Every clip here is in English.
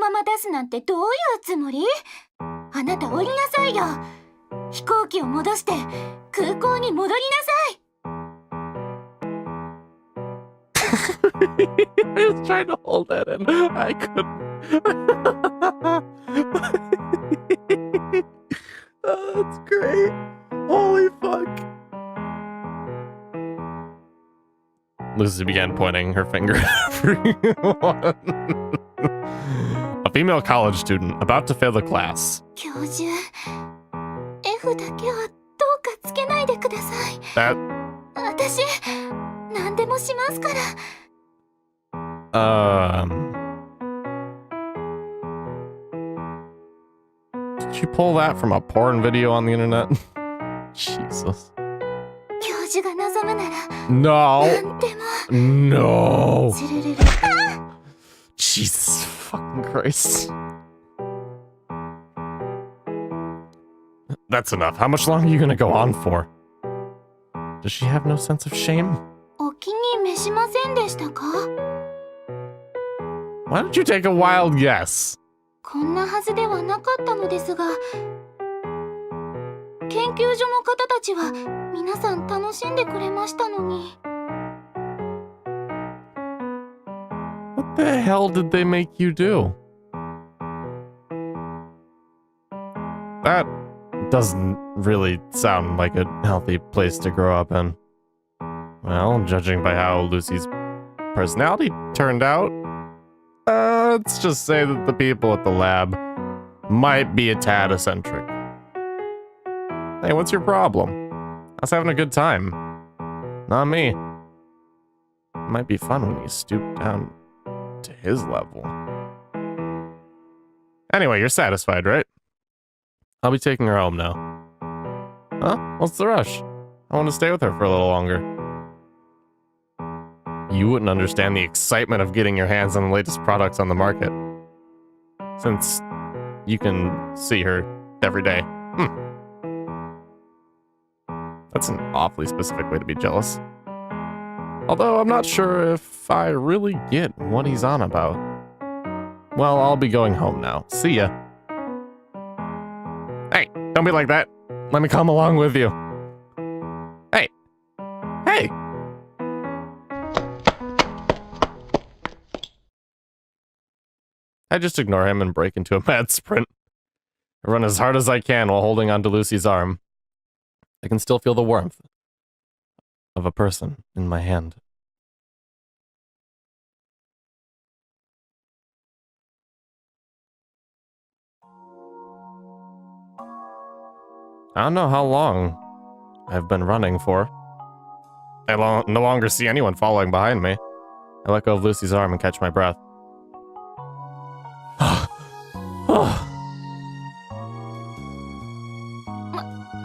まま出すなんてどういうつもり？あなた降りなさいよ。飛行機を戻して空港に戻りなさい。I was trying to hold that in. I couldn't. Oh, that's great. Holy fuck. Lucy began pointing her finger at everyone. A female college student about to fail the class. 教授、F だけはどうかつけないでください。私、何でもしますから。Did you pull that from a porn video on the internet? Jesus. 教授が望むなら、No. 何でも。No. つるるる。Jesus fucking Christ. That's enough. How much longer are you gonna go on for? Does she have no sense of shame? お気に召しませんでしたか？ Why don't you take a wild guess? こんなはずではなかったのですが、研究所の方たちは皆さん楽しんでくれましたのに。What the hell did they make you do? That doesn't really sound like a healthy place to grow up in. Well, judging by how Lucy's personality turned out, let's just say that the people at the lab might be a tad eccentric. Hey, what's your problem? I was having a good time. Not me. It might be fun when you stoop down to his level. Anyway, you're satisfied, right? I'll be taking her home now. Huh? What's the rush? I want to stay with her for a little longer. You wouldn't understand the excitement of getting your hands on the latest products on the market. Since you can see her every day. That's an awfully specific way to be jealous. Although I'm not sure if I really get what he's on about. Well, I'll be going home now. See ya. Hey, don't be like that. Let me come along with you. Hey. Hey! I just ignore him and break into a mad sprint. I run as hard as I can while holding onto Lucy's arm. I can still feel the warmth of a person in my hand. I don't know how long I've been running for. I no longer see anyone following behind me. I let go of Lucy's arm and catch my breath.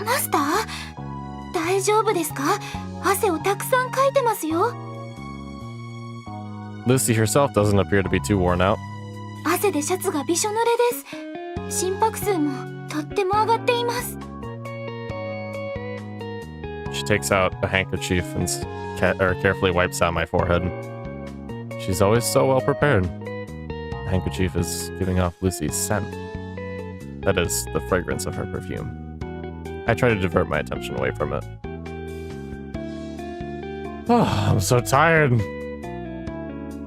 Master? 大丈夫ですか？汗をたくさんかいてますよ。Lucy herself doesn't appear to be too worn out. 汗でシャツがびしょ濡れです。心拍数もとっても上がっています。She takes out a handkerchief and carefully wipes out my forehead. She's always so well prepared. The handkerchief is giving off Lucy's scent. That is, the fragrance of her perfume. I try to divert my attention away from it. Oh, I'm so tired.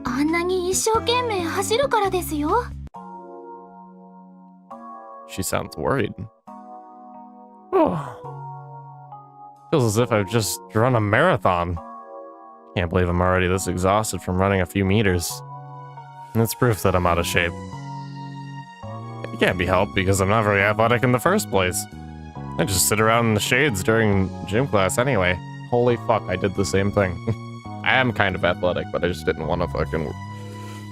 あんなに一生懸命走るからですよ。She sounds worried. Oh. Feels as if I've just run a marathon. Can't believe I'm already this exhausted from running a few meters. And it's proof that I'm out of shape. It can't be helped because I'm not very athletic in the first place. I just sit around in the shades during gym class anyway. Holy fuck, I did the same thing. I am kind of athletic, but I just didn't want to fucking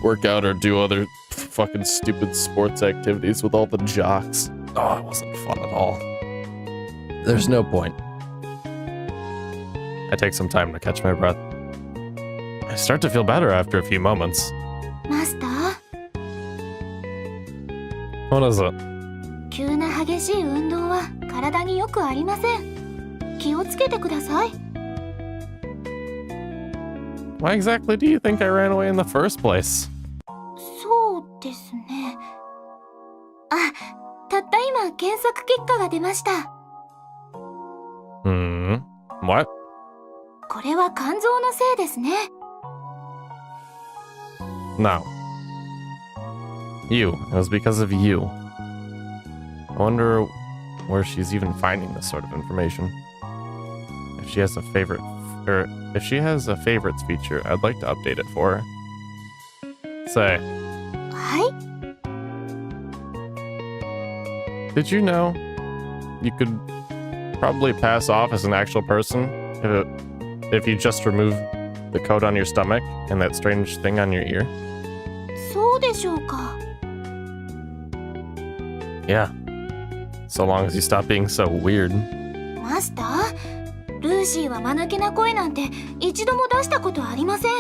work out or do other fucking stupid sports activities with all the jocks. Oh, it wasn't fun at all. There's no point. I take some time to catch my breath. I start to feel better after a few moments. Master? What is it? 急な激しい運動は体によくありません。気をつけてください。Why exactly do you think I ran away in the first place? そうですね。今検索結果が出ました。What? これは肝臓のせいですね。No. You. It was because of you. I wonder where she's even finding this sort of information. If she has a favorite, or if she has a favorites feature, I'd like to update it for her. Say, はい。 did you know you could probably pass off as an actual person if you just remove the coat on your stomach and that strange thing on your ear? そうでしょうか。 Yeah. So long as you stop being so weird. マスター、ルーシーは間抜けな声なんて一度も出したことありません。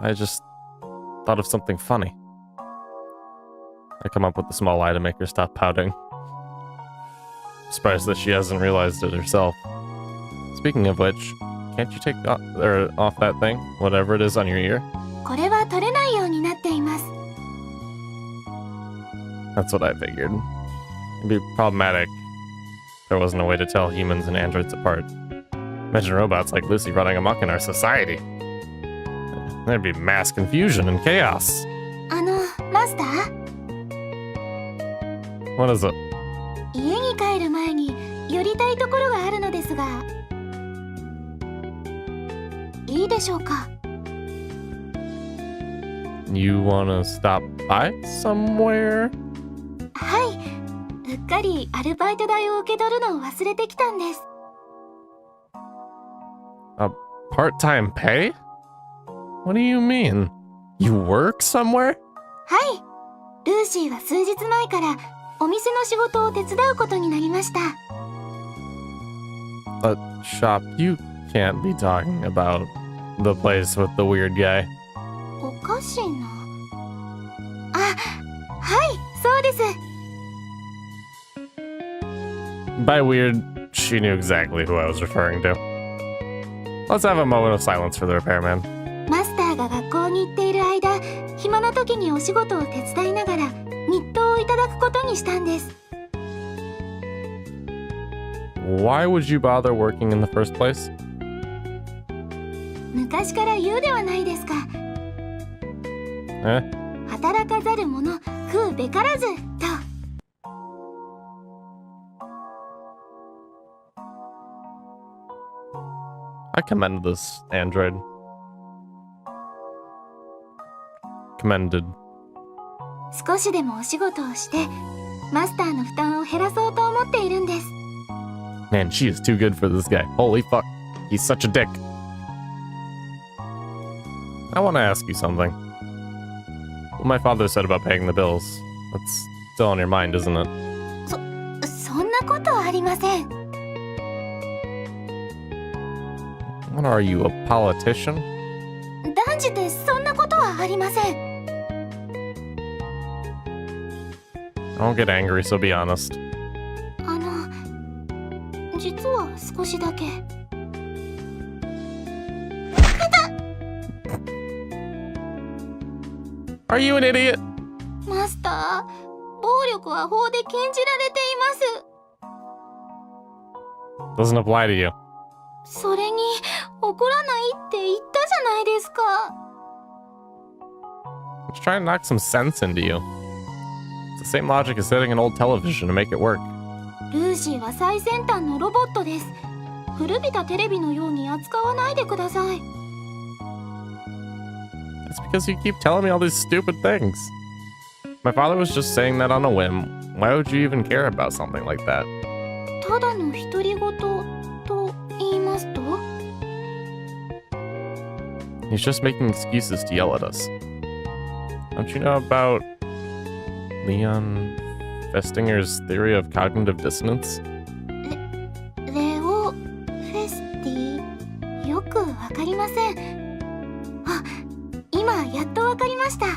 I just thought of something funny. I come up with a small lie to make her stop pouting. Surprised that she hasn't realized it herself. Speaking of which, can't you take off that thing, whatever it is on your ear? これは取れないようになっています。 That's what I figured. It'd be problematic if there wasn't a way to tell humans and androids apart. Imagine robots like Lucy running amok in our society. There'd be mass confusion and chaos. マスター、 What is it? 家に帰る前に寄りたいところがあるのですが、いいでしょうか。 You wanna stop by somewhere? はい、うっかりアルバイト代を受け取るのを忘れてきたんです。 A part-time pay? What do you mean? You work somewhere? はい、ルーシーは数日前からお店の仕事を手伝うことになりました。 A shop? You can't be talking about the place with the weird guy. おかしいな。あ、はい、そうです。 By weird, she knew exactly who I was referring to. Let's have a moment of silence for the repairman. マスターが学校に行っている間、暇な時にお仕事を手伝いながら日当をいただくことにしたんです。 Why would you bother working in the first place? 昔から言うではないですか。 Eh? 働かざる者食うべからずと。 I commend this android. Commended. 少しでもお仕事をしてマスターの負担を減らそうと思っているんです。 Man, she is too good for this guy. Holy fuck. He's such a dick. I want to ask you something. What my father said about paying the bills. That's still on your mind, isn't it? そんなことはありません。 What are you, a politician? 断じてそんなことはありません。 Don't get angry, so be honest. 実は少しだけ。 Are you an idiot? マスター、暴力は法で禁じられています。 Doesn't apply to you. それに怒らないって言ったじゃないですか。 Let's try and knock some sense into you. It's the same logic as setting an old television to make it work. ルーシーは最先端のロボットです。古びたテレビのように扱わないでください。 It's because you keep telling me all these stupid things. My father was just saying that on a whim. Why would you even care about something like that? ただの独り言と言いますと？ He's just making excuses to yell at us. Don't you know about Leon Festinger's theory of cognitive dissonance? レオ・フェスティ、よくわかりません。あ、今やっとわかりました。 I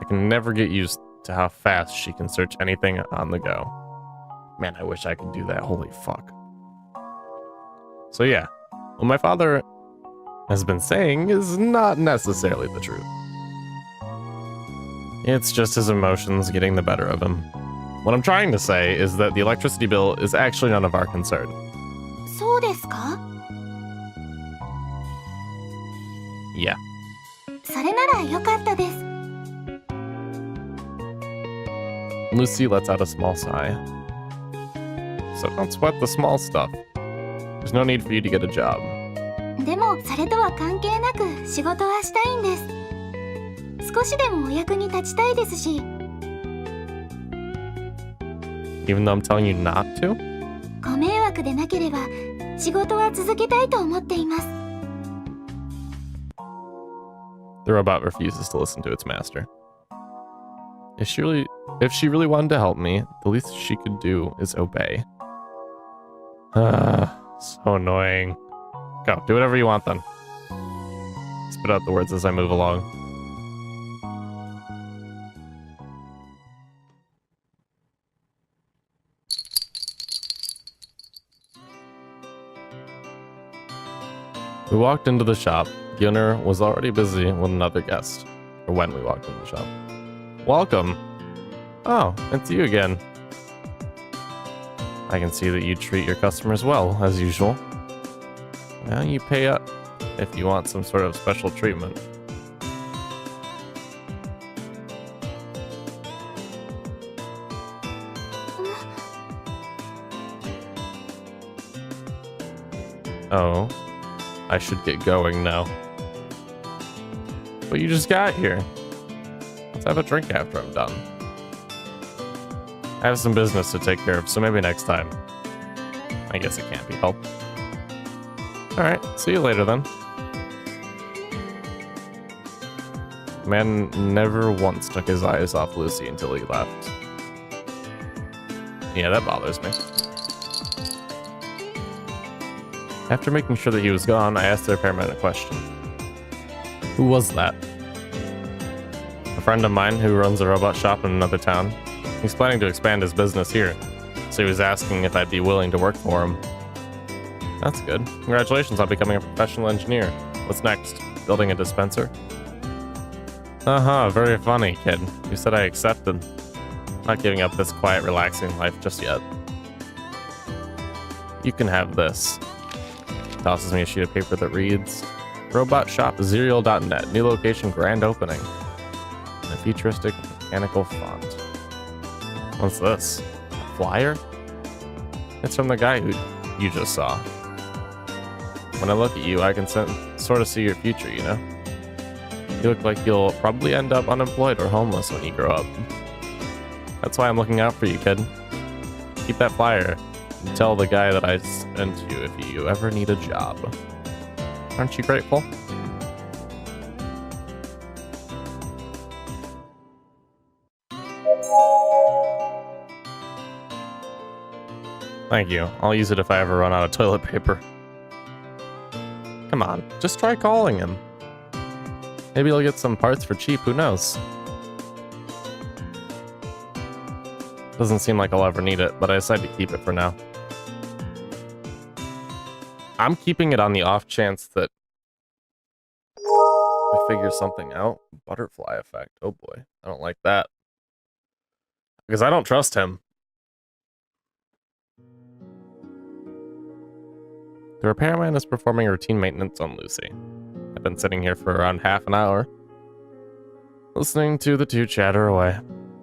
can never get used to how fast she can search anything on the go. Man, I wish I could do that. Holy fuck. So yeah, when my father has been saying is not necessarily the truth. It's just his emotions getting the better of him. What I'm trying to say is that the electricity bill is actually none of our concern. そうですか? Yeah. それなら良かったです。 Lucy lets out a small sigh. So don't sweat the small stuff. There's no need for you to get a job. でもそれとは関係なく仕事はしたいんです。少しでもお役に立ちたいですし。 Even though I'm telling you not to? ご迷惑でなければ仕事は続けたいと思っています。 The robot refuses to listen to its master. If she really wanted to help me, the least she could do is obey. So annoying. Go, do whatever you want then. Spit out the words as I move along. We walked into the shop. The owner was already busy with another guest. Or when we walked into the shop. Welcome. Oh, it's you again. I can see that you treat your customers well, as usual. Now you pay up if you want some sort of special treatment. Oh, I should get going now. But you just got here. Let's have a drink after I'm done. I have some business to take care of, so maybe next time. I guess it can't be helped. Alright, see you later then. The man never once took his eyes off Lucy until he left. Yeah, that bothers me. After making sure that he was gone, I asked the repairman a question. Who was that? A friend of mine who runs a robot shop in another town. He's planning to expand his business here, so he was asking if I'd be willing to work for him. That's good. Congratulations on becoming a professional engineer. What's next? Building a dispenser? Uh-huh, very funny, kid. You said I accepted. Not giving up this quiet, relaxing life just yet. You can have this. Tosses me a sheet of paper that reads, robotshopzerial.net, new location grand opening. And a futuristic mechanical font. What's this? A flyer? It's from the guy who you just saw. When I look at you, I can sort of see your future, you know? You look like you'll probably end up unemployed or homeless when you grow up. That's why I'm looking out for you, kid. Keep that flyer. And tell the guy that I sent you if you ever need a job. Aren't you grateful? Thank you. I'll use it if I ever run out of toilet paper. Come on, just try calling him. Maybe he'll get some parts for cheap, who knows? Doesn't seem like I'll ever need it, but I decided to keep it for now. I'm keeping it on the off chance that we figure something out. Butterfly effect. Oh boy, I don't like that. Because I don't trust him. The repairman is performing routine maintenance on Lucy. I've been sitting here for around half an hour, listening to the two chatter away.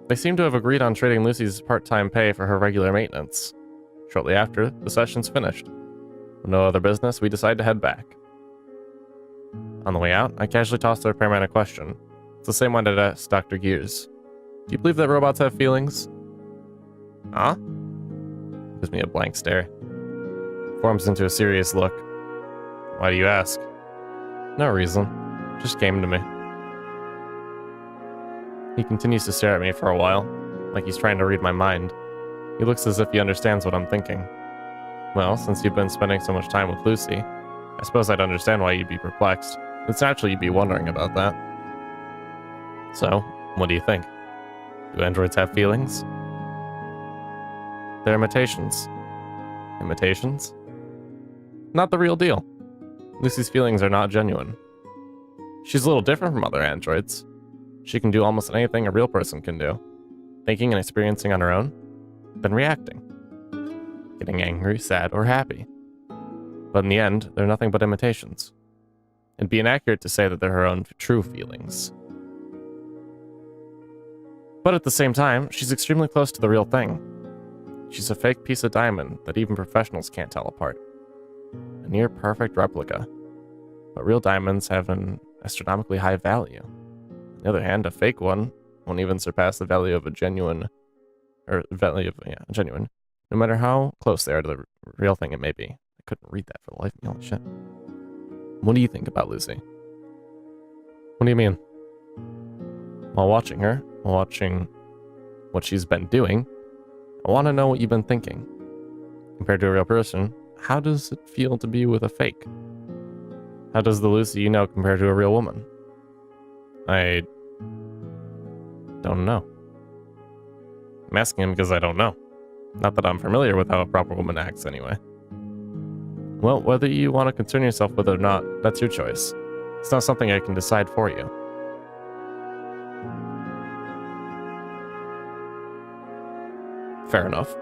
They seem to have agreed on trading Lucy's part-time pay for her regular maintenance. Shortly after, the session's finished. With no other business, we decide to head back. On the way out, I casually toss the repairman a question. It's the same one that I asked Dr. Gears. Do you believe that robots have feelings? Huh? Gives me a blank stare. Forms into a serious look. Why do you ask? No reason. Just came to me. He continues to stare at me for a while, like he's trying to read my mind. He looks as if he understands what I'm thinking. Well, since you've been spending so much time with Lucy, I suppose I'd understand why you'd be perplexed. It's natural you'd be wondering about that. So, what do you think? Do androids have feelings? They're imitations. Imitations? Not the real deal. Lucy's feelings are not genuine. She's a little different from other androids. She can do almost anything a real person can do, thinking and experiencing on her own, then reacting, getting angry, sad, or happy. But in the end, they're nothing but imitations. It'd be inaccurate to say that they're her own true feelings. But at the same time, she's extremely close to the real thing. She's a fake piece of diamond that even professionals can't tell apart. A near-perfect replica. But real diamonds have an astronomically high value. On the other hand, a fake one won't even surpass the value of a genuine, a genuine, no matter how close they are to the real thing it may be. I couldn't read that for the life of me, holy shit. What do you think about Lucy? What do you mean? While watching her, while watching what she's been doing, I want to know what you've been thinking. Compared to a real person, how does it feel to be with a fake? How does the Lucy you know compare to a real woman? I don't know. I'm asking him because I don't know. Not that I'm familiar with how a proper woman acts anyway. Well, whether you want to concern yourself with it or not, that's your choice. It's not something I can decide for you. Fair enough.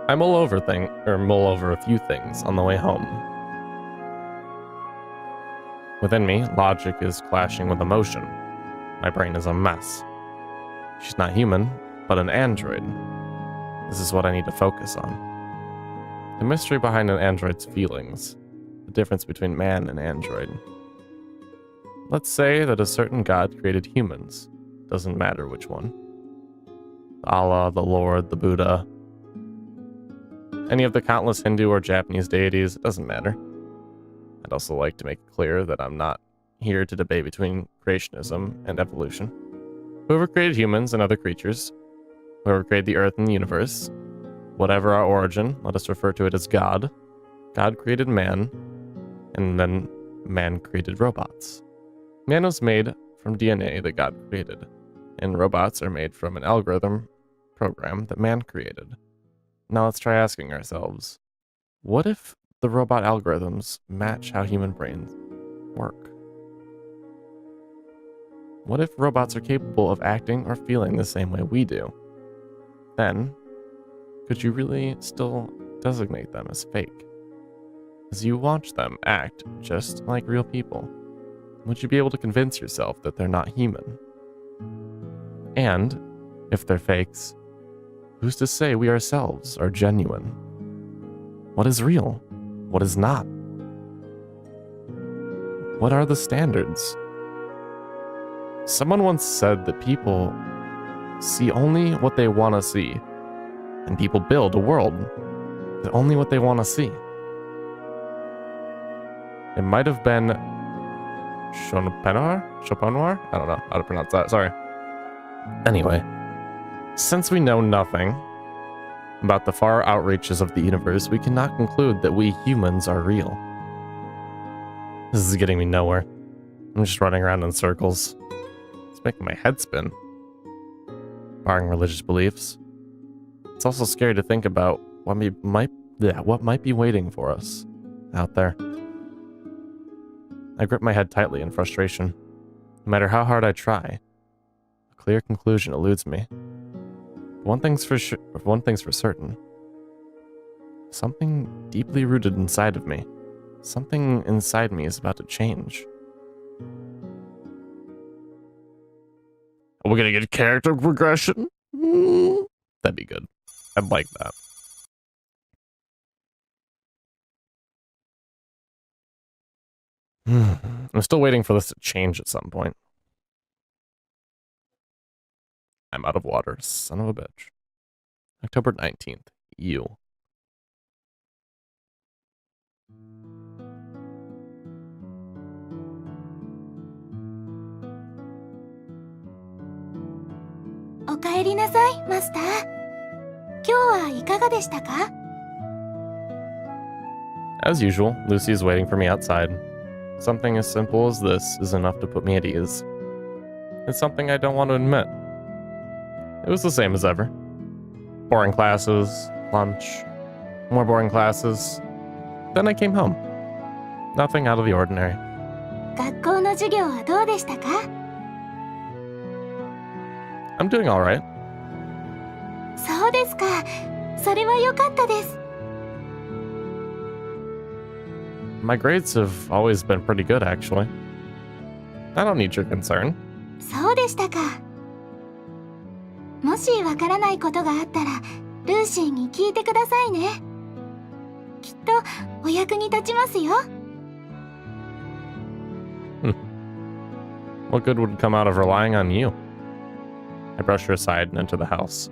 I mull over a few things on the way home. Within me, logic is clashing with emotion. My brain is a mess. She's not human, but an android. This is what I need to focus on. The mystery behind an android's feelings. The difference between man and android. Let's say that a certain god created humans. Doesn't matter which one. Allah, the Lord, the Buddha. Any of the countless Hindu or Japanese deities, it doesn't matter. I'd also like to make it clear that I'm not here to debate between creationism and evolution. Whoever created humans and other creatures, whoever created the earth and the universe, whatever our origin, let us refer to it as God. God created man, and then man created robots. Man was made from DNA that God created, and robots are made from an algorithm program that man created. Now let's try asking ourselves, what if the robot algorithms match how human brains work? What if robots are capable of acting or feeling the same way we do? Then, could you really still designate them as fake? As you watch them act just like real people, would you be able to convince yourself that they're not human? And, if they're fakes, who's to say we ourselves are genuine? What is real? What is not? What are the standards? Someone once said that people see only what they want to see, and people build a world with only what they want to see. It might have been Schopenhauer? I don't know how to pronounce that, sorry. Anyway, since we know nothing about the far outreaches of the universe, we cannot conclude that we humans are real. This is getting me nowhere. I'm just running around in circles. It's making my head spin. Barring religious beliefs. It's also scary to think about what might be waiting for us out there. I grip my head tightly in frustration. No matter how hard I try, a clear conclusion eludes me. One thing's for certain. Something deeply rooted inside of me. Something inside me is about to change. Are we gonna get character progression? That'd be good. I'd like that. I'm still waiting for this to change at some point. I'm out of water, son of a bitch. October 19th. You. Okaeri nasai, Master. 今日はいかがでしたか? As usual, Lucy is waiting for me outside. Something as simple as this is enough to put me at ease. It's something I don't want to admit. It was the same as ever. Boring classes, lunch, more boring classes, Then I came home. Nothing out of the ordinary. 学校の授業はどうでしたか？ I'm doing alright. そうですか。それは良かったです。 My grades have always been pretty good, actually. I don't need your concern. そうでしたか。もしわからないことがあったら、ルーシーに聞いてくださいね。きっとお役に立ちますよ。What good would come out of relying on you? I brush her aside and enter the house.